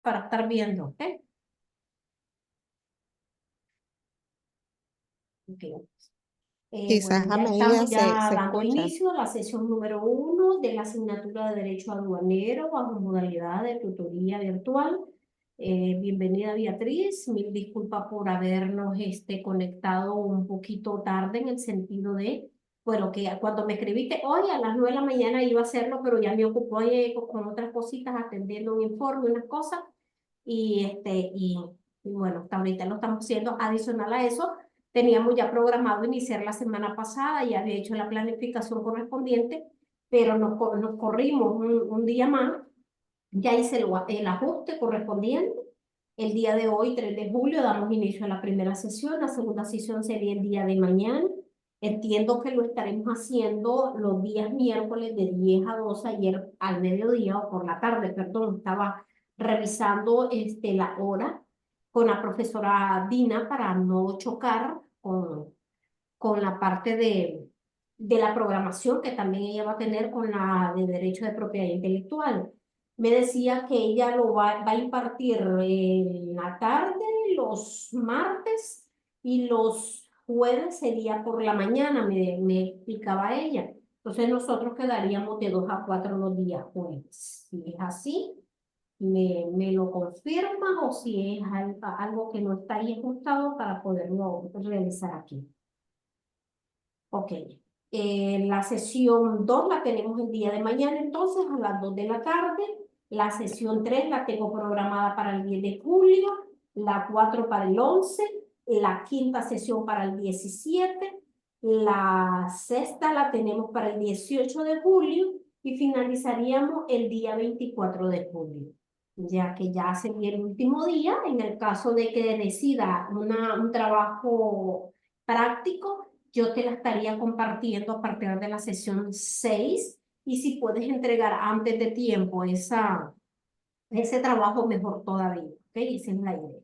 para estar viendo, ¿ok? Ok. Quizás Bueno, a ya medida estamos ya se dando escucha. inicio a la sesión número 1 de la asignatura de Derecho Aduanero bajo modalidad de tutoría virtual. Bienvenida Beatriz, mil disculpas por habernos conectado un poquito tarde en el sentido de, bueno, que cuando me escribiste hoy a las 9 de la mañana iba a hacerlo, pero ya me ocupó con otras cositas, atendiendo un informe, unas cosas, y bueno, hasta ahorita lo estamos haciendo. Adicional a eso, teníamos ya programado iniciar la semana pasada, ya había hecho la planificación correspondiente, pero nos corrimos un día más. Ya hice el ajuste correspondiente. El día de hoy, 3 de julio, damos inicio a la primera sesión. La segunda sesión sería el día de mañana. Entiendo que lo estaremos haciendo los días miércoles de 10 a 12, ayer al mediodía o por la tarde, perdón, estaba revisando la hora con la profesora Dina para no chocar con la parte de la programación que también ella va a tener con la de derecho de propiedad intelectual. Me decía que ella va a impartir en la tarde, los martes, y los jueves sería por la mañana, me explicaba ella. Entonces nosotros quedaríamos de 2 a 4 los días jueves. Si es así, me lo confirma, o si es algo que no está ahí ajustado para poderlo realizar aquí. Ok. La sesión 2 la tenemos el día de mañana, entonces a las 2 de la tarde. La sesión 3 la tengo programada para el 10 de julio, la 4 para el 11, la quinta sesión para el 17, la sexta la tenemos para el 18 de julio y finalizaríamos el día 24 de julio, ya que ya sería el último día en el caso de que decida un trabajo práctico. Yo te la estaría compartiendo a partir de la sesión 6, y si puedes entregar antes de tiempo ese trabajo, mejor todavía, ¿ok? Esa es la idea.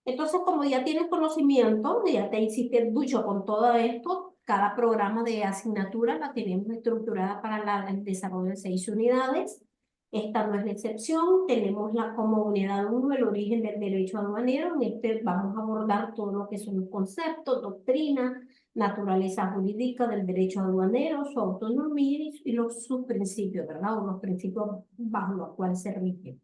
Entonces, como ya tienes conocimiento, ya te hiciste ducho con todo esto, cada programa de asignatura la tenemos estructurada para el desarrollo de 6 unidades. Esta no es la excepción. Tenemos como unidad 1 el origen del derecho aduanero. En vamos a abordar todo lo que son los conceptos, doctrina, naturaleza jurídica del derecho aduanero, su autonomía y sus principios, ¿verdad? O los principios bajo los cuales se rige.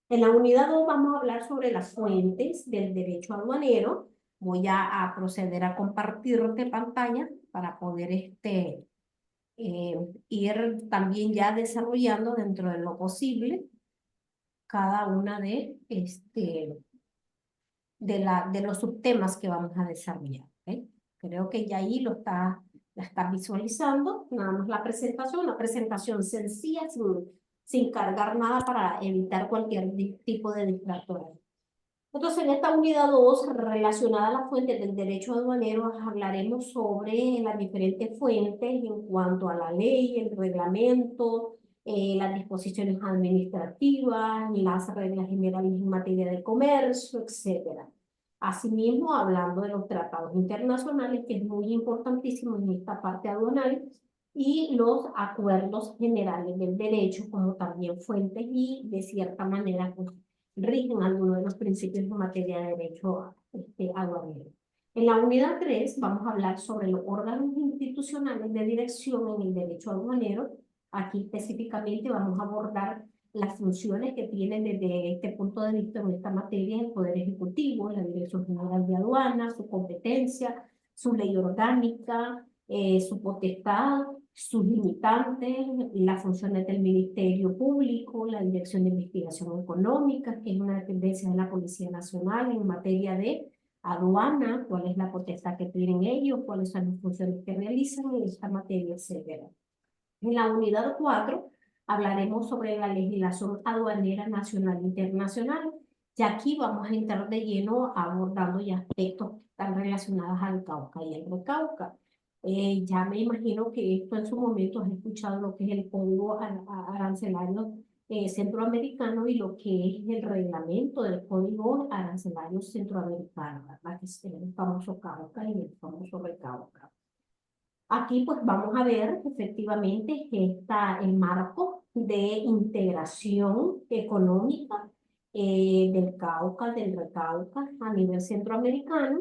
En la unidad 2 vamos a hablar sobre las fuentes del derecho aduanero. Voy a proceder a compartirte pantalla para poder ir también ya desarrollando dentro de lo posible cada una de los subtemas que vamos a desarrollar, ¿ok? Creo que ya ahí la está visualizando. Nada más la presentación, una presentación sencilla, sin cargar nada para evitar cualquier tipo de distractor. Entonces, en esta unidad 2, relacionada a las fuentes del derecho aduanero, hablaremos sobre las diferentes fuentes en cuanto a la ley, el reglamento, las disposiciones administrativas, las reglas generales en materia de comercio, etcétera. Asimismo, hablando de los tratados internacionales, que es muy importantísimo en esta parte aduanal, y los acuerdos generales del derecho como también fuentes y, de cierta manera, pues, rigen algunos de los principios en materia de derecho aduanero. En la unidad 3 vamos a hablar sobre los órganos institucionales de dirección en el derecho aduanero. Aquí específicamente vamos a abordar las funciones que tienen desde este punto de vista en esta materia el Poder Ejecutivo, la Dirección General de Aduanas, su competencia, su ley orgánica, su potestad, sus limitantes, las funciones del Ministerio Público, la Dirección de Investigación Económica, que es una dependencia de la Policía Nacional en materia de aduana, cuál es la potestad que tienen ellos, cuáles son las funciones que realizan en esta materia, etc. En la unidad 4 hablaremos sobre la legislación aduanera nacional e internacional. Y aquí vamos a entrar de lleno abordando ya aspectos que están relacionados al Cauca y el Recauca. Ya me imagino que esto en su momento has escuchado lo que es el Código Arancelario Centroamericano y lo que es el reglamento del Código Arancelario Centroamericano, ¿verdad? Que es el famoso Cauca y el famoso Recauca. Aquí pues vamos a ver efectivamente que está el marco de integración económica del Cauca, del Recauca, a nivel centroamericano.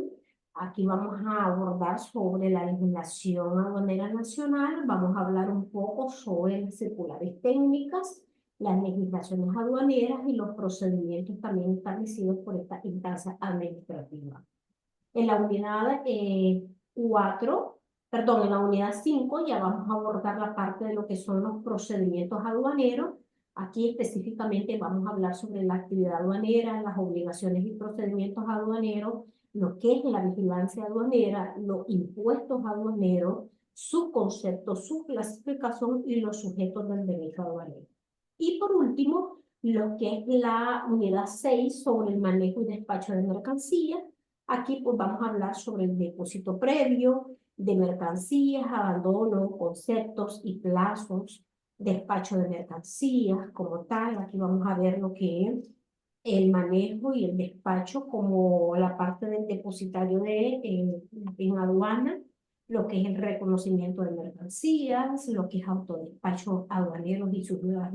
Aquí vamos a abordar sobre la legislación aduanera nacional, vamos a hablar un poco sobre las circulares técnicas, las legislaciones aduaneras y los procedimientos también establecidos por esta instancia administrativa. En la unidad 4, perdón, en la unidad 5 ya vamos a abordar la parte de lo que son los procedimientos aduaneros. Aquí específicamente vamos a hablar sobre la actividad aduanera, las obligaciones y procedimientos aduaneros, lo que es la vigilancia aduanera, los impuestos aduaneros, su concepto, su clasificación y los sujetos del derecho aduanero. Y por último, lo que es la unidad 6 sobre el manejo y despacho de mercancías. Aquí pues vamos a hablar sobre el depósito previo de mercancías, abandono, conceptos y plazos, despacho de mercancías como tal. Aquí vamos a ver lo que es el manejo y el despacho como la parte del depositario en aduana, lo que es el reconocimiento de mercancías, lo que es autodespacho aduaneros y sus las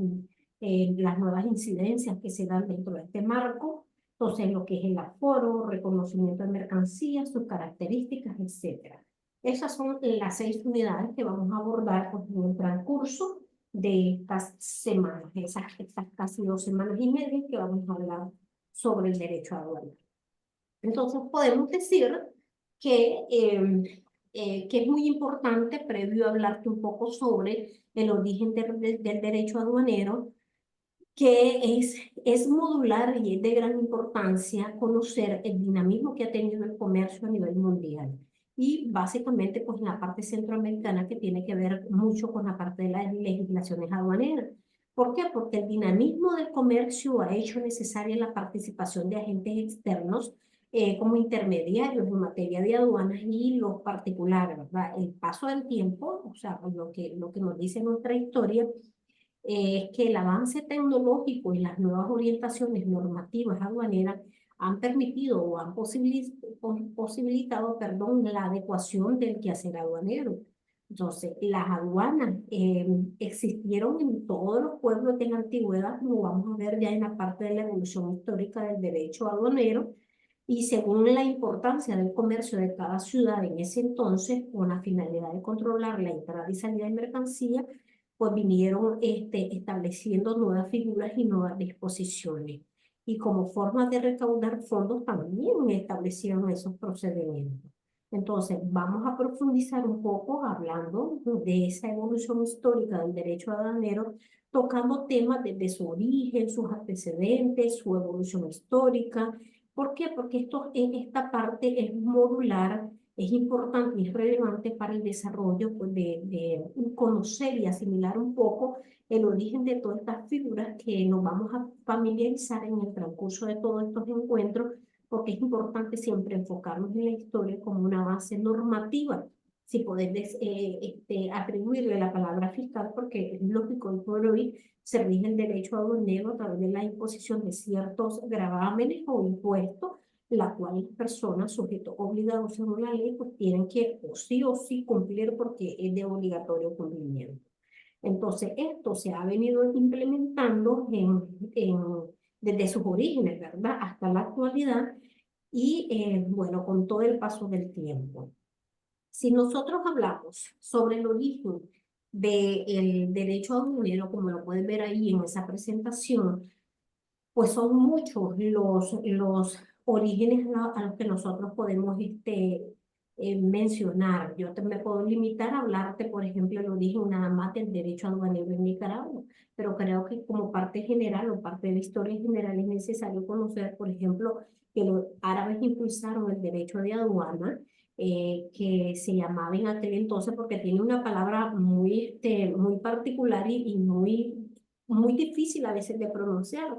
nuevas incidencias que se dan dentro de este marco. Entonces, lo que es el aforo, reconocimiento de mercancías, sus características, etcétera. Esas son las 6 unidades que vamos a abordar pues, en el transcurso de estas semanas, estas casi 2 semanas y media que vamos a hablar sobre el derecho aduanero. Entonces, podemos decir que, que es muy importante, previo a hablarte un poco sobre el origen del derecho aduanero, que es modular y es de gran importancia conocer el dinamismo que ha tenido el comercio a nivel mundial. Y básicamente, pues en la parte centroamericana que tiene que ver mucho con la parte de las legislaciones aduaneras. ¿Por qué? Porque el dinamismo del comercio ha hecho necesaria la participación de agentes externos como intermediarios en materia de aduanas y los particulares, ¿verdad? El paso del tiempo, o sea, pues lo que nos dice nuestra historia, es que el avance tecnológico y las nuevas orientaciones normativas aduaneras han permitido o han posibilitado, perdón, la adecuación del quehacer aduanero. Entonces, las aduanas existieron en todos los pueblos de la antigüedad, como vamos a ver ya en la parte de la evolución histórica del derecho aduanero, y según la importancia del comercio de cada ciudad en ese entonces, con la finalidad de controlar la entrada y salida de mercancías, pues vinieron estableciendo nuevas figuras y nuevas disposiciones. Y como forma de recaudar fondos también establecieron esos procedimientos. Entonces, vamos a profundizar un poco hablando de esa evolución histórica del derecho aduanero, tocando temas desde su origen, sus antecedentes, su evolución histórica. ¿Por qué? Porque en esta parte es modular, es importante y es relevante para el desarrollo pues, de conocer y asimilar un poco el origen de todas estas figuras que nos vamos a familiarizar en el transcurso de todos estos encuentros, porque es importante siempre enfocarnos en la historia como una base normativa, si poder atribuirle la palabra fiscal, porque es lógico, hoy por hoy se rige el derecho aduanero a través de la imposición de ciertos gravámenes o impuestos, la cual las personas sujetos obligados según la ley pues tienen que o sí cumplir porque es de obligatorio cumplimiento. Entonces, esto se ha venido implementando desde sus orígenes, ¿verdad? Hasta la actualidad y, bueno, con todo el paso del tiempo. Si nosotros hablamos sobre el origen del derecho aduanero, como lo pueden ver ahí en esa presentación, pues son muchos los orígenes a los que nosotros podemos mencionar. Yo me puedo limitar a hablarte, por ejemplo, el origen nada más del derecho aduanero en Nicaragua, pero creo que como parte general o parte de la historia general es necesario conocer, por ejemplo, que los árabes impulsaron el derecho de aduana, que se llamaba en aquel entonces, porque tiene una palabra muy particular y muy difícil a veces de pronunciar,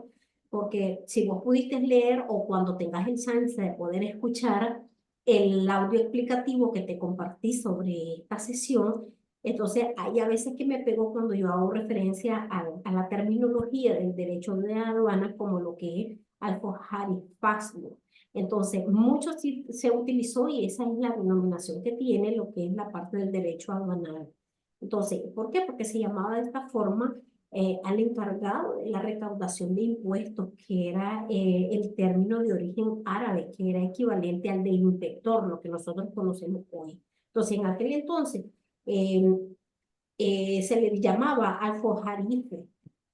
porque si vos pudiste leer o cuando tengas el chance de poder escuchar el audio explicativo que te compartí sobre esta sesión, entonces hay a veces que me pego cuando yo hago referencia a la terminología del derecho de aduanas como lo que es alforjar y fasmo. Entonces, mucho se utilizó y esa es la denominación que tiene lo que es la parte del derecho aduanal. Entonces, ¿por qué? Porque se llamaba de esta forma al encargado de la recaudación de impuestos, que era el término de origen árabe, que era equivalente al de inspector, lo que nosotros conocemos hoy. Entonces, en aquel entonces eh, se le llamaba alfojarife.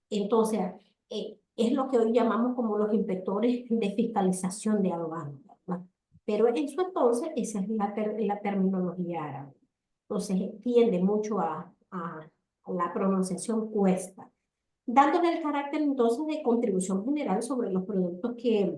Entonces, es lo que hoy llamamos como los inspectores de fiscalización de aduanas, ¿verdad? Pero en su entonces esa es la terminología árabe. Entonces, tiende mucho a la pronunciación cuesta, dándole el carácter entonces de contribución general sobre los productos que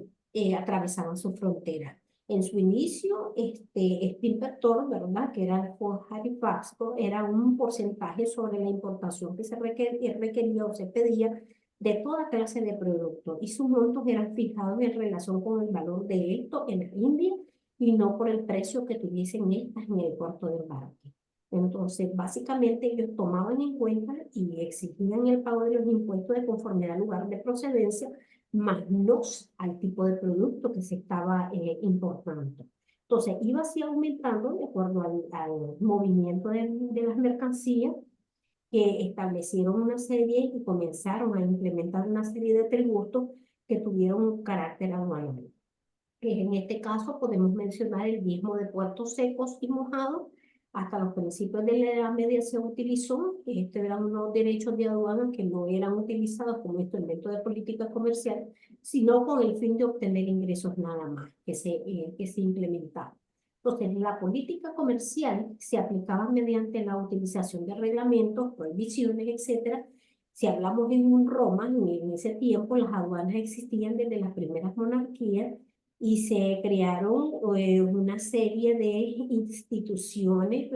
atravesaban su frontera. En su inicio, este inspector, ¿verdad? Que era el Forjari Pasco, era un porcentaje sobre la importación que se requería o se pedía de toda clase de productos, y sus montos eran fijados en relación con el valor de esto en la India y no por el precio que tuviesen estas en el puerto de embarque. Entonces, básicamente ellos tomaban en cuenta y exigían el pago de los impuestos de conformidad al lugar de procedencia, más no al tipo de producto que se estaba importando. Entonces, iba así aumentando de acuerdo al movimiento de las mercancías, que establecieron una serie y comenzaron a implementar una serie de tributos que tuvieron un carácter anual. En este caso podemos mencionar el diezmo de puertos secos y mojados. Hasta los principios de la Edad Media se utilizó. Eran unos derechos de aduana que no eran utilizados como instrumento de política comercial, sino con el fin de obtener ingresos nada más que se implementaban. Entonces, la política comercial se aplicaba mediante la utilización de reglamentos, prohibiciones, etcétera. Si hablamos en Roma, en ese tiempo las aduanas existían desde las primeras monarquías y se crearon una serie de instituciones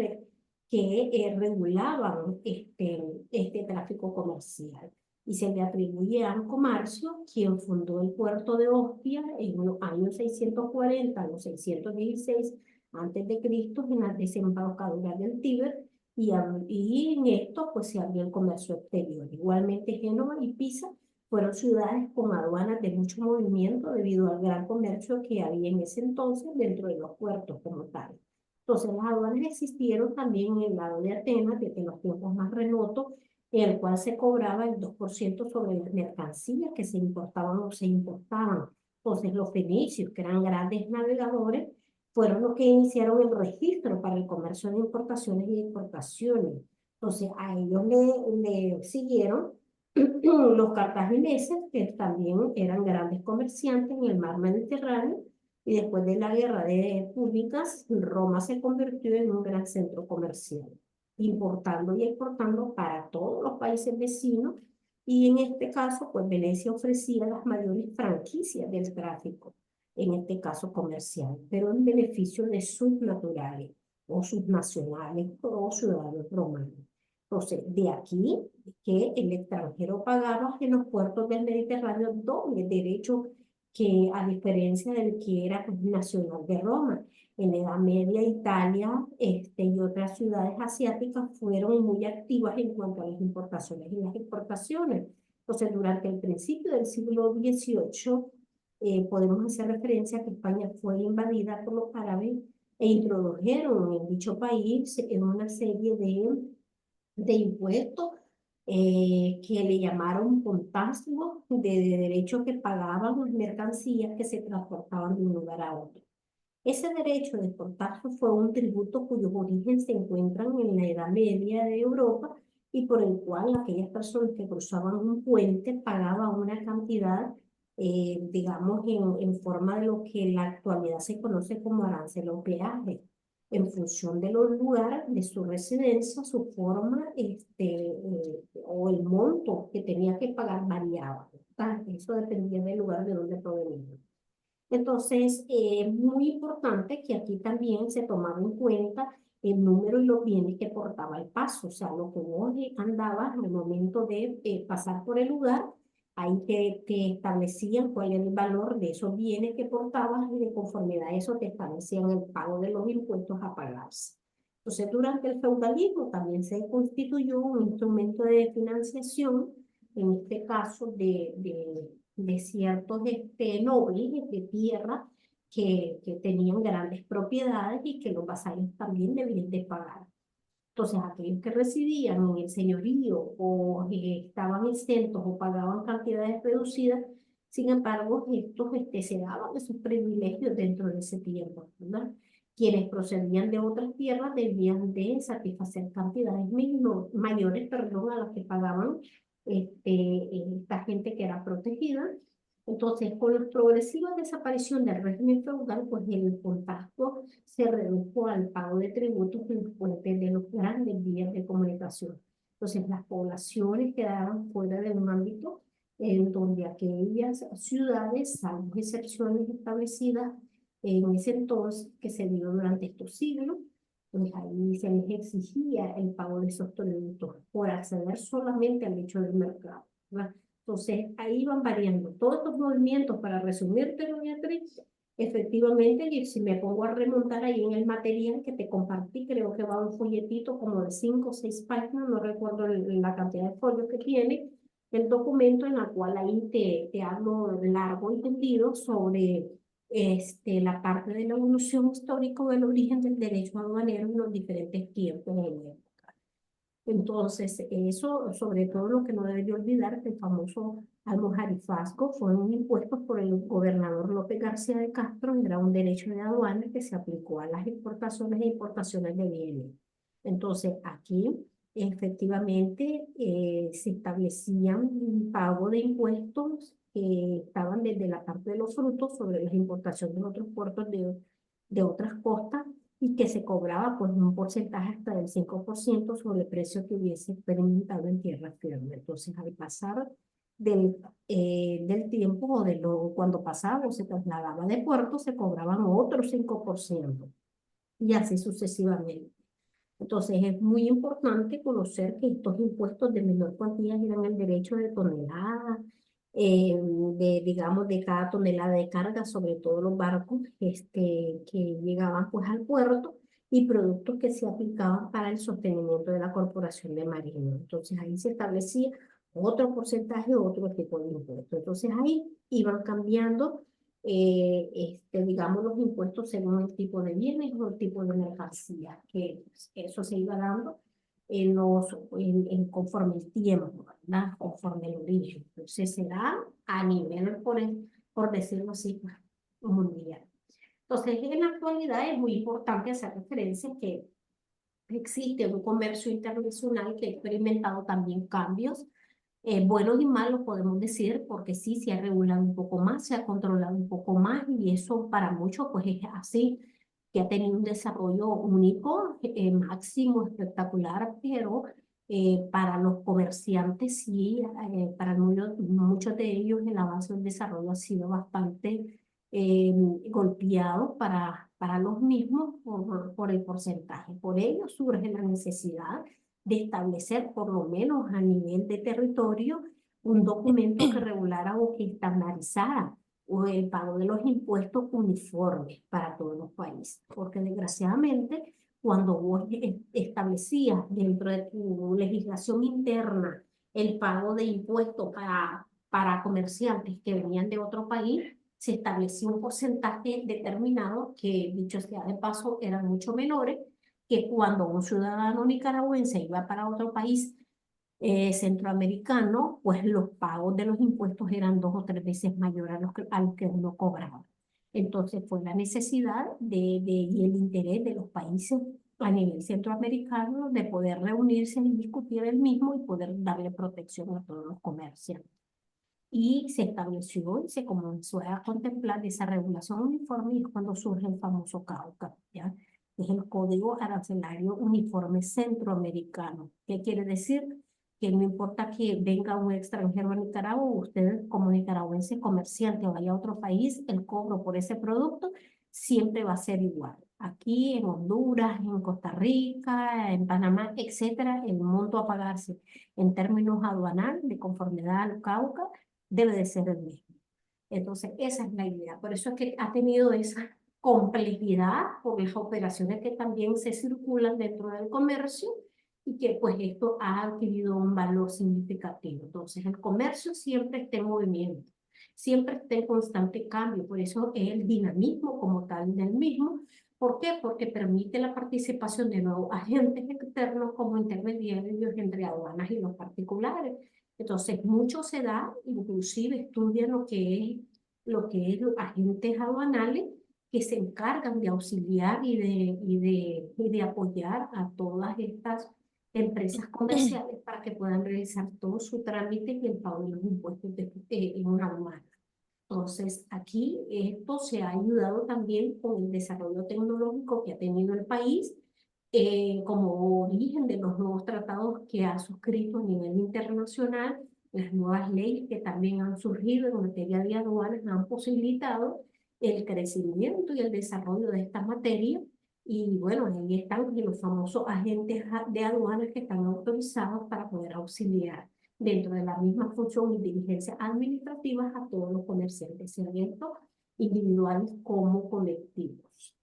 que regulaban este tráfico comercial. Y se le atribuye a Anco Marcio, quien fundó el puerto de Ostia en los años 640 a los 616 antes de Cristo, en la desembocadura del Tíber, y en esto pues se abrió el comercio exterior. Igualmente Génova y Pisa fueron ciudades con aduanas de mucho movimiento debido al gran comercio que había en ese entonces dentro de los puertos como tal. Entonces, las aduanas existieron también en el lado de Atenas desde los tiempos más remotos, en el cual se cobraba el 2% sobre las mercancías que se importaban o se importaban. Entonces, los fenicios, que eran grandes navegadores, fueron los que iniciaron el registro para el comercio de importaciones y exportaciones. Entonces, a ellos le siguieron los cartagineses, que también eran grandes comerciantes en el mar Mediterráneo, y después de la guerra de púnicas, Roma se convirtió en un gran centro comercial, importando y exportando para todos los países vecinos, y en este caso, pues Venecia ofrecía las mayores franquicias del tráfico, en este caso comercial, pero en beneficio de sus naturales, o sus nacionales, o ciudadanos romanos. Entonces, de aquí que el extranjero pagaba en los puertos del Mediterráneo doble derecho, que a diferencia del que era nacional de Roma. En la Edad Media, Italia y otras ciudades asiáticas fueron muy activas en cuanto a las importaciones y las exportaciones. Entonces, durante el principio del siglo XVIII, podemos hacer referencia a que España fue invadida por los árabes e introdujeron en dicho país una serie de impuestos que le llamaron contazgo de derechos que pagaban las mercancías que se transportaban de un lugar a otro. Ese derecho de portazo fue un tributo cuyos orígenes se encuentran en la Edad Media de Europa, y por el cual aquellas personas que cruzaban un puente pagaban una cantidad, digamos, en forma de lo que en la actualidad se conoce como arancel o peaje, en función de los lugares de su residencia, su forma o el monto que tenía que pagar variaba. Eso dependía del lugar de donde provenía. Entonces, es muy importante que aquí también se tomara en cuenta el número y los bienes que portaba el paso, o sea, lo que vos andabas en el momento de pasar por el lugar, ahí te establecían cuál era el valor de esos bienes que portabas, y de conformidad a eso te establecían el pago de los impuestos a pagarse. Entonces, durante el feudalismo también se constituyó un instrumento de financiación, en este caso de ciertos nobles de tierra que tenían grandes propiedades y que los vasallos también debían de pagar. Entonces, aquellos que residían en el señorío o estaban exentos o pagaban cantidades reducidas, sin embargo, estos se daban esos privilegios dentro de ese tiempo, ¿verdad? Quienes procedían de otras tierras debían de satisfacer cantidades mayores, perdón, a las que pagaban esta gente que era protegida. Entonces, con la progresiva desaparición del régimen feudal, pues el contacto se redujo al pago de tributos en fuentes de los grandes vías de comunicación. Entonces, las poblaciones quedaban fuera de un ámbito en donde aquellas ciudades, salvo excepciones establecidas en ese entonces que se dio durante estos siglos, pues ahí se les exigía el pago de esos tributos por acceder solamente al hecho del mercado, ¿verdad? Entonces, ahí van variando todos estos movimientos, para resumirte, Beatriz, efectivamente, y si me pongo a remontar ahí en el material que te compartí, creo que va un folletito como de 5 o 6 páginas, no recuerdo la cantidad de folios que tiene, el documento en la cual ahí te hablo largo y tendido sobre la parte de la evolución histórica del origen del derecho aduanero en los diferentes tiempos. Entonces, eso, sobre todo lo que no debe de olvidar, que el famoso almojarifazgo fue un impuesto por el gobernador López García de Castro, era un derecho de aduana que se aplicó a las exportaciones e importaciones de bienes. Entonces, aquí efectivamente se establecían un pago de impuestos que estaban desde la parte de los frutos sobre las importaciones de otros puertos de otras costas, y que se cobraba pues un porcentaje hasta del 5% sobre el precio que hubiese experimentado en tierra firme. Entonces, al pasar del tiempo o cuando pasaba o se trasladaba de puerto, se cobraban otro 5% y así sucesivamente. Entonces, es muy importante conocer que estos impuestos de menor cuantía eran el derecho de tonelada, digamos, de cada tonelada de carga, sobre todo los barcos que llegaban pues al puerto, y productos que se aplicaban para el sostenimiento de la Corporación de Marinos. Entonces, ahí se establecía otro porcentaje, otro tipo de impuestos. Entonces, ahí iban cambiando digamos, los impuestos según el tipo de bienes o el tipo de mercancía, que pues, eso se iba dando conforme el tiempo, ¿verdad? Conforme el origen. Entonces se da a nivel, por decirlo así, pues, mundial. Entonces, en la actualidad es muy importante hacer referencia que existe un comercio internacional que ha experimentado también cambios buenos y malos, podemos decir, porque sí, se ha regulado un poco más, se ha controlado un poco más, y eso para muchos pues es así, que ha tenido un desarrollo único, máximo, espectacular, pero para los comerciantes sí, para muchos de ellos el avance del desarrollo ha sido bastante eh, golpeado para los mismos por el porcentaje. Por ello surge la necesidad de establecer, por lo menos a nivel de territorio, un documento que regulara o que estandarizara el pago de los impuestos uniformes para todos los países. Porque desgraciadamente, cuando vos establecías dentro de tu legislación interna el pago de impuestos para comerciantes que venían de otro país, se establecía un porcentaje determinado que, dicho sea de paso, eran mucho menores que cuando un ciudadano nicaragüense iba para otro país centroamericano, pues los pagos de los impuestos eran 2 o 3 veces mayores a los que uno cobraba. Entonces fue la necesidad y el interés de los países a nivel centroamericano de poder reunirse y discutir el mismo y poder darle protección a todos los comerciantes. Y se estableció y se comenzó a contemplar esa regulación uniforme, y es cuando surge el famoso CAUCA, ¿ya? Es el Código Arancelario Uniforme Centroamericano. ¿Qué quiere decir? Que no importa que venga un extranjero a Nicaragua, usted como nicaragüense comerciante vaya a otro país, el cobro por ese producto siempre va a ser igual. Aquí en Honduras, en Costa Rica, en Panamá, etcétera, el monto a pagarse en términos aduanales de conformidad al CAUCA debe de ser el mismo. Entonces, esa es la idea. Por eso es que ha tenido esa complejidad por las operaciones que también se circulan dentro del comercio, y que pues esto ha adquirido un valor significativo. Entonces, el comercio siempre está en movimiento, siempre está en constante cambio. Por eso es el dinamismo como tal del mismo, ¿Por qué? Porque permite la participación de nuevos agentes externos como intermediarios entre aduanas y los particulares. Entonces, mucho se da, inclusive estudian lo que es los agentes aduanales que se encargan de auxiliar y de apoyar a todas estas empresas comerciales para que puedan realizar todo su trámite y el pago de los impuestos en una aduana. Entonces, aquí esto se ha ayudado también con el desarrollo tecnológico que ha tenido el país como origen de los nuevos tratados que ha suscrito a nivel internacional, las nuevas leyes que también han surgido en materia de aduanas han posibilitado el crecimiento y el desarrollo de esta materia. Y bueno, ahí están los famosos agentes de aduanas que están autorizados para poder auxiliar dentro de la misma función y diligencias administrativas a todos los comerciantes, tanto individuales como colectivos.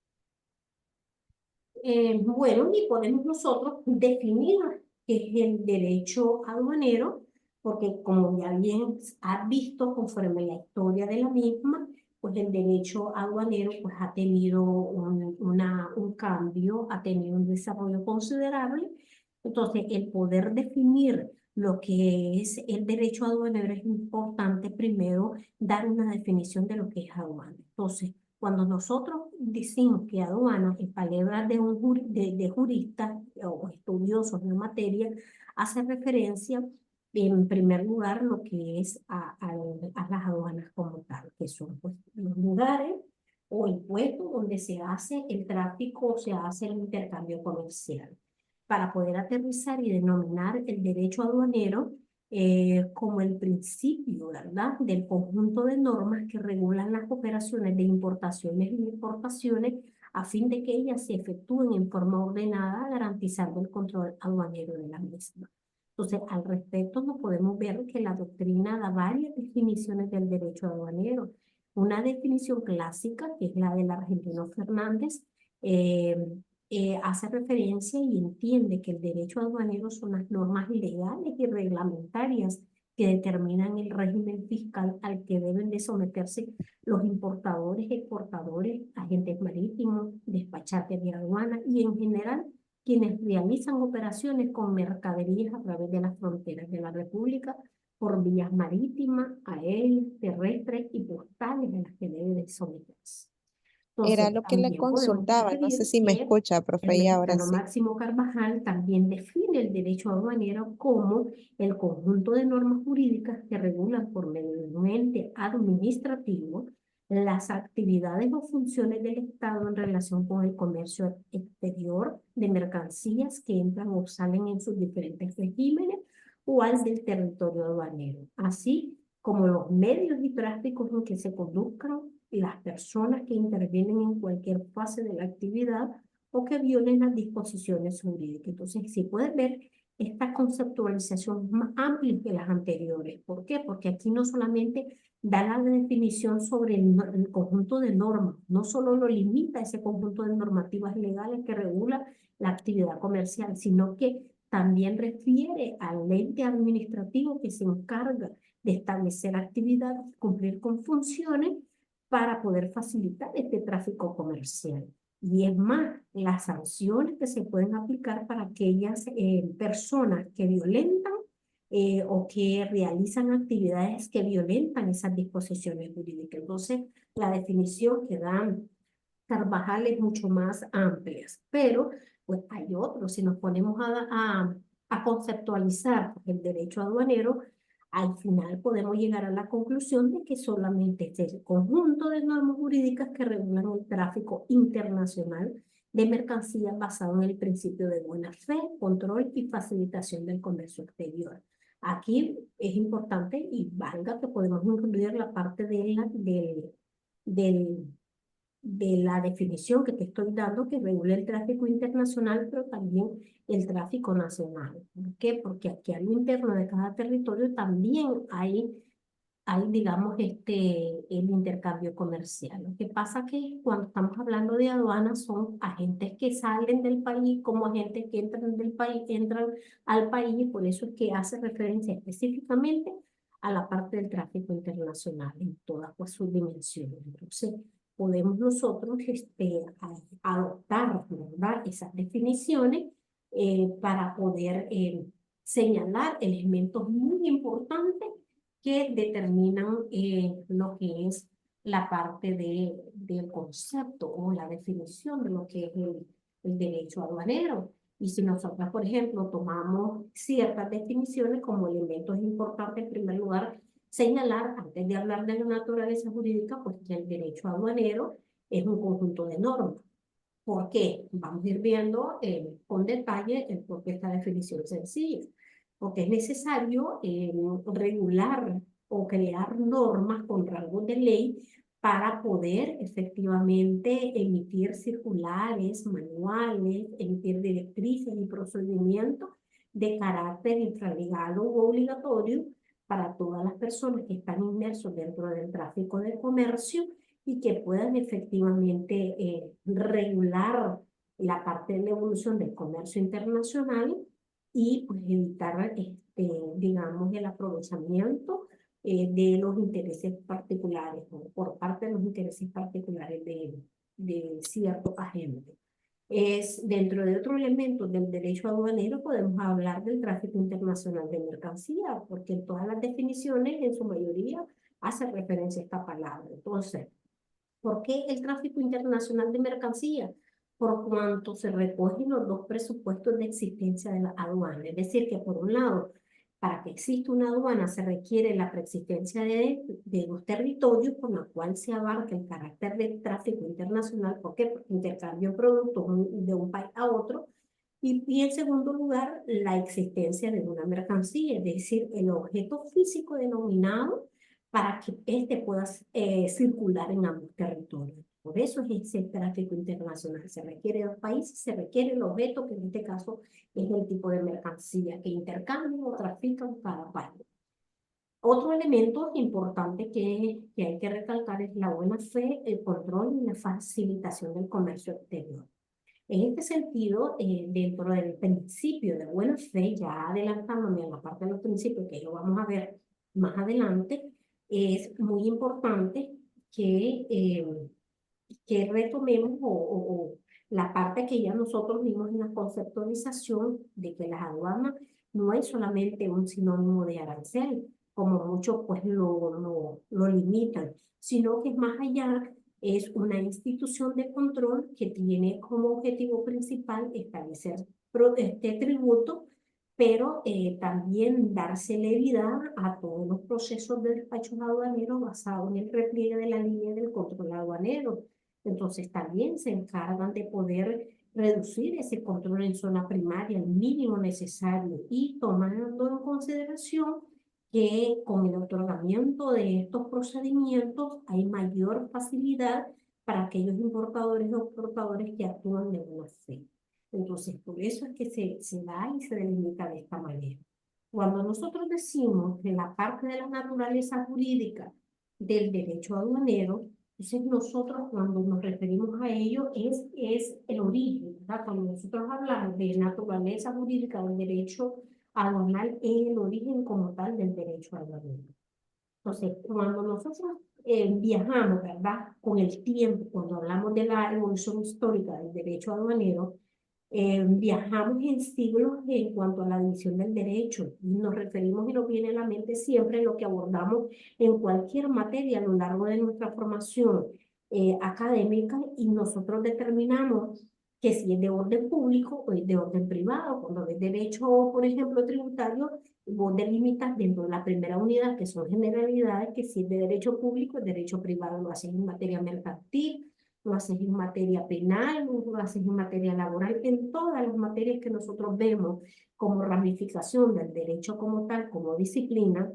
Bueno, y podemos nosotros definir qué es el derecho aduanero, porque como ya bien has visto conforme la historia de la misma, pues el derecho aduanero pues ha tenido un cambio, ha tenido un desarrollo considerable. Entonces, el poder definir lo que es el derecho aduanero es importante primero dar una definición de lo que es aduana. Entonces, cuando nosotros decimos que aduana, en palabras de juristas o estudiosos de la materia, hace referencia en primer lugar lo que es a las aduanas como tal, que son pues, los lugares o el puesto donde se hace el tráfico o se hace el intercambio comercial. Para poder aterrizar y denominar el derecho aduanero, como el principio, ¿verdad?, del conjunto de normas que regulan las operaciones de importaciones y exportaciones a fin de que ellas se efectúen en forma ordenada, garantizando el control aduanero de la misma. Entonces, al respecto, nos podemos ver que la doctrina da varias definiciones del derecho aduanero. Una definición clásica, que es la del argentino Fernández, eh, hace referencia y entiende que el derecho aduanero son las normas legales y reglamentarias que determinan el régimen fiscal al que deben de someterse los importadores, exportadores, agentes marítimos, despachantes de aduana y en general quienes realizan operaciones con mercaderías a través de las fronteras de la República por vías marítimas, aéreas, terrestres y postales a las que deben de someterse. Era Entonces, lo que le también podemos consultaba, no sé referir si me que escucha, el profe, y ahora mexicano sí. Máximo Carvajal también define el derecho aduanero como el conjunto de normas jurídicas que regulan por medio de un ente administrativo las actividades o funciones del Estado en relación con el comercio exterior de mercancías que entran o salen en sus diferentes regímenes o al del territorio aduanero, así como los medios y tráficos en que se conduzcan las personas que intervienen en cualquier fase de la actividad o que violen las disposiciones jurídicas. Entonces, si puedes ver, esta conceptualización es más amplia que las anteriores. ¿Por qué? Porque aquí no solamente da la definición sobre el conjunto de normas, no solo lo limita a ese conjunto de normativas legales que regula la actividad comercial, sino que también refiere al ente administrativo que se encarga de establecer actividades, cumplir con funciones para poder facilitar este tráfico comercial. Y es más, las sanciones que se pueden aplicar para aquellas personas que violentan o que realizan actividades que violentan esas disposiciones jurídicas. Entonces, la definición que dan Carvajal es mucho más amplia, pero pues hay otros. Si nos ponemos a conceptualizar el derecho aduanero, al final podemos llegar a la conclusión de que solamente es el conjunto de normas jurídicas que regulan el tráfico internacional de mercancías basado en el principio de buena fe, control y facilitación del comercio exterior. Aquí es importante y valga que podemos incluir la parte del de la definición que te estoy dando, que regula el tráfico internacional, pero también el tráfico nacional. ¿Por qué? Porque aquí a lo interno de cada territorio también hay digamos, el intercambio comercial. Lo que pasa que cuando estamos hablando de aduanas son agentes que salen del país como agentes que entran del país, entran al país, y por eso es que hace referencia específicamente a la parte del tráfico internacional en todas pues, sus dimensiones. Entonces, podemos nosotros adoptar, ¿verdad?, esas definiciones para poder señalar elementos muy importantes que determinan lo que es la parte del concepto o la definición de lo que es el derecho aduanero. Y si nosotros, por ejemplo, tomamos ciertas definiciones como elementos importantes, en primer lugar, señalar, antes de hablar de la naturaleza jurídica, pues que el derecho aduanero es un conjunto de normas. ¿Por qué? Vamos a ir viendo con detalle el por qué esta definición sencilla. Porque es necesario regular o crear normas con rango de ley para poder efectivamente emitir circulares, manuales, emitir directrices y procedimientos de carácter infralegal o obligatorio para todas las personas que están inmersos dentro del tráfico de comercio y que puedan efectivamente regular la parte de la evolución del comercio internacional y pues, evitar, digamos, el aprovechamiento de los intereses particulares, ¿no?, por parte de los intereses particulares de ciertos agentes. Dentro de otros elementos del derecho aduanero podemos hablar del tráfico internacional de mercancías, porque en todas las definiciones, en su mayoría, hace referencia a esta palabra. Entonces, ¿por qué el tráfico internacional de mercancías? Por cuanto se recogen los dos presupuestos de existencia de la aduana. Es decir, que por un lado, para que exista una aduana se requiere la preexistencia de los territorios con la cual se abarca el carácter del tráfico internacional. ¿Por qué? Porque intercambio de productos de un país a otro. Y en segundo lugar, la existencia de una mercancía, es decir, el objeto físico denominado para que éste pueda circular en ambos territorios. Por eso es ese tráfico internacional. Se requiere dos países, se requiere el objeto, que en este caso es el tipo de mercancía que intercambian o trafican cada país. Otro elemento importante que hay que recalcar es la buena fe, el control y la facilitación del comercio exterior. En este sentido, dentro del principio de buena fe, ya adelantándome a la parte de los principios que lo vamos a ver más adelante, es muy importante que retomemos la parte que ya nosotros vimos en la conceptualización de que las aduanas no es solamente un sinónimo de arancel, como muchos pues lo limitan, sino que es más allá, es una institución de control que tiene como objetivo principal establecer este tributo, pero también dar celeridad a todos los procesos de despachos aduaneros basados en el repliegue de la línea del control aduanero. Entonces también se encargan de poder reducir ese control en zona primaria al mínimo necesario y tomando en consideración que con el otorgamiento de estos procedimientos hay mayor facilidad para aquellos importadores o exportadores que actúan de buena fe. Entonces, por eso es que se da y se delimita de esta manera. Cuando nosotros decimos que la parte de la naturaleza jurídica del derecho aduanero, entonces nosotros cuando nos referimos a ello es el origen, ¿verdad? Cuando nosotros hablamos de naturaleza jurídica del derecho aduanal, es el origen como tal del derecho aduanero. Entonces, cuando nosotros viajamos, ¿verdad?, con el tiempo, cuando hablamos de la evolución histórica del derecho aduanero, viajamos en siglos en cuanto a la división del derecho y nos referimos y nos viene a la mente siempre lo que abordamos en cualquier materia a lo largo de nuestra formación académica y nosotros determinamos que si es de orden público o es de orden privado. Cuando es derecho, por ejemplo, tributario, vos delimitas dentro de la primera unidad, que son generalidades, que si es de derecho público, es derecho privado, lo haces en materia mercantil, lo haces en materia penal, lo haces en materia laboral, en todas las materias que nosotros vemos como ramificación del derecho como tal, como disciplina,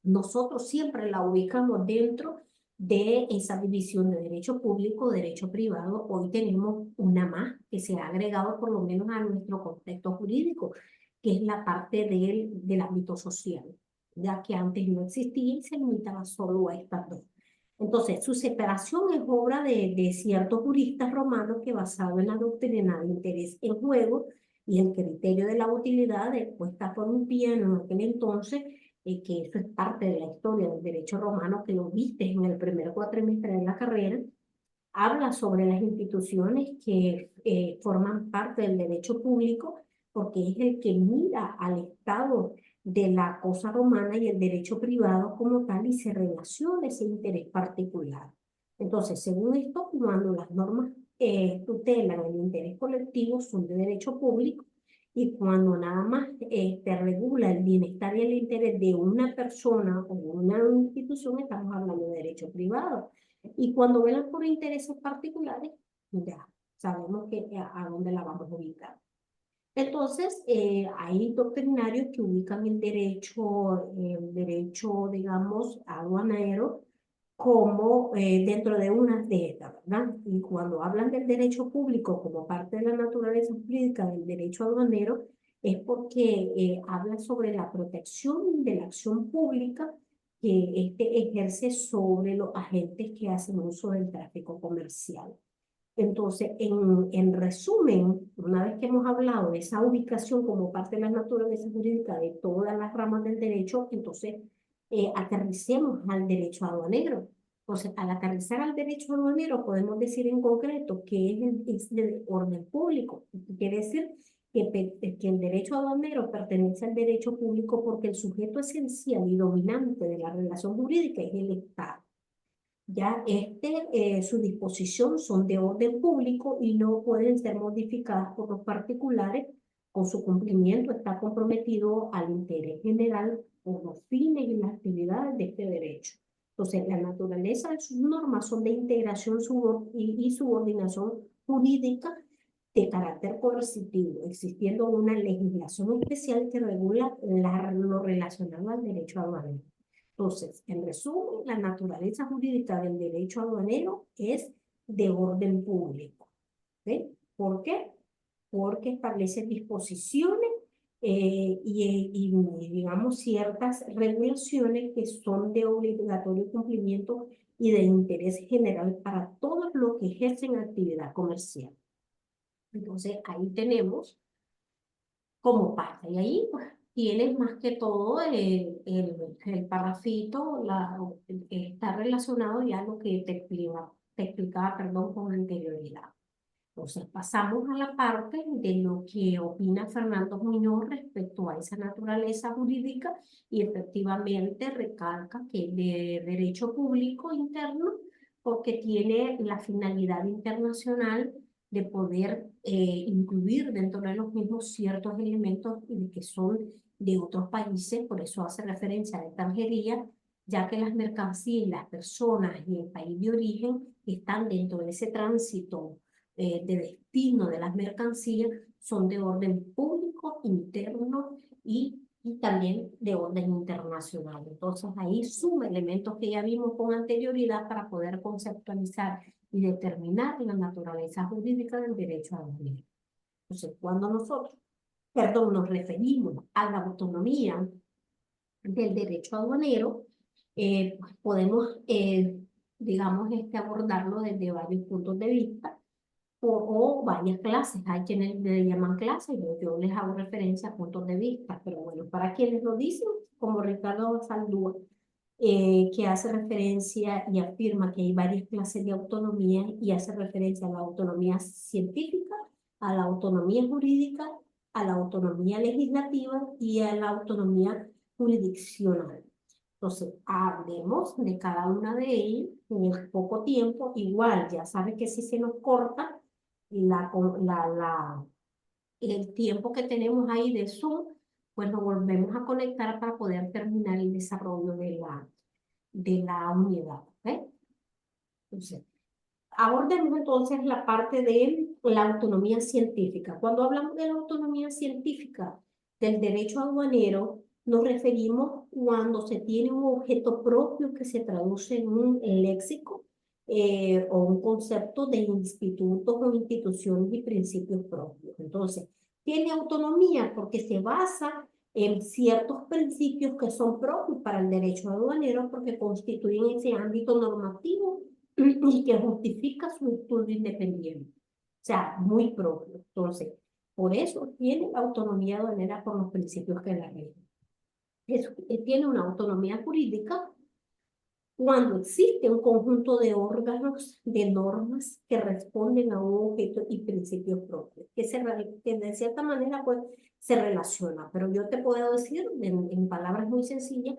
nosotros siempre la ubicamos dentro de esa división de derecho público, derecho privado. Hoy tenemos una más que se ha agregado por lo menos a nuestro contexto jurídico, que es la parte del ámbito social, ya que antes no existía y se limitaba solo a estas dos. Entonces, su separación es obra de ciertos juristas romanos que, basado en la doctrina de interés en juego y el criterio de la utilidad expuesta por un piano en aquel entonces, que eso es parte de la historia del derecho romano, que lo viste en el primer cuatrimestre de la carrera, habla sobre las instituciones que forman parte del derecho público, porque es el que mira al estado de la cosa romana y el derecho privado como tal y se relaciona ese interés particular. Entonces, según esto, cuando las normas tutelan el interés colectivo, son de derecho público, y cuando nada más te regula el bienestar y el interés de una persona o una institución, estamos hablando de derecho privado. Y cuando velan por intereses particulares, ya sabemos a dónde la vamos a ubicar. Entonces, hay doctrinarios que ubican el derecho, digamos, aduanero como dentro de unas de estas, ¿verdad? Y cuando hablan del derecho público como parte de la naturaleza jurídica del derecho aduanero, es porque habla sobre la protección de la acción pública que este ejerce sobre los agentes que hacen uso del tráfico comercial. Entonces, en resumen, una vez que hemos hablado de esa ubicación como parte de la naturaleza jurídica de todas las ramas del derecho, entonces aterricemos al derecho aduanero. Entonces, al aterrizar al derecho aduanero, podemos decir en concreto que es de orden público. Esto quiere decir que el derecho aduanero pertenece al derecho público porque el sujeto esencial y dominante de la relación jurídica es el Estado. Ya su disposición son de orden público y no pueden ser modificadas por los particulares. Con su cumplimiento está comprometido al interés general por los fines y las actividades de este derecho. Entonces, la naturaleza de sus normas son de integración y subordinación jurídica de carácter coercitivo, existiendo una legislación especial que regula lo relacionado al derecho aduanero. Entonces, en resumen, la naturaleza jurídica del derecho aduanero es de orden público. ¿Sí? ¿Por qué? Porque establece disposiciones digamos, ciertas regulaciones que son de obligatorio cumplimiento y de interés general para todos los que ejercen actividad comercial. Entonces, ahí tenemos como parte. Y ahí pues, tienes más que todo el parrafito, está relacionado ya a lo que te explicaba, perdón, con anterioridad. Entonces pasamos a la parte de lo que opina Fernando Muñoz respecto a esa naturaleza jurídica y efectivamente recalca que es de derecho público interno porque tiene la finalidad internacional de poder incluir dentro de los mismos ciertos elementos que son de otros países, por eso hace referencia a extranjería, ya que las mercancías, las personas y el país de origen están dentro de ese tránsito de destino de las mercancías son de orden público, interno y también de orden internacional. Entonces ahí suma elementos que ya vimos con anterioridad para poder conceptualizar y determinar la naturaleza jurídica del derecho aduanero. Entonces, cuando nosotros, perdón, nos referimos a la autonomía del derecho aduanero, pues podemos, digamos, abordarlo desde varios puntos de vista o varias clases. Hay quienes le llaman clases, yo les hago referencia a puntos de vista, pero bueno, para quienes lo dicen, como Ricardo Saldúa, que hace referencia y afirma que hay varias clases de autonomía y hace referencia a la autonomía científica, a la autonomía jurídica, a la autonomía legislativa y a la autonomía jurisdiccional. Entonces, hablemos de cada una de ellas en el poco tiempo. Igual, ya sabes que si se nos corta la, la, la, el tiempo que tenemos ahí de Zoom, pues nos volvemos a conectar para poder terminar el desarrollo de la unidad. ¿Eh? Entonces, abordemos entonces la parte de la autonomía científica. Cuando hablamos de la autonomía científica del derecho aduanero, nos referimos cuando se tiene un objeto propio que se traduce en un léxico o un concepto de institutos o instituciones y principios propios. Entonces, tiene autonomía porque se basa en ciertos principios que son propios para el derecho aduanero porque constituyen ese ámbito normativo y que justifica su estudio independiente. O sea, muy propio. Entonces, por eso tiene autonomía aduanera por los principios que la rigen. Tiene una autonomía jurídica cuando existe un conjunto de órganos, de normas que responden a un objeto y principios propios, que de cierta manera pues se relaciona. Pero yo te puedo decir en palabras muy sencillas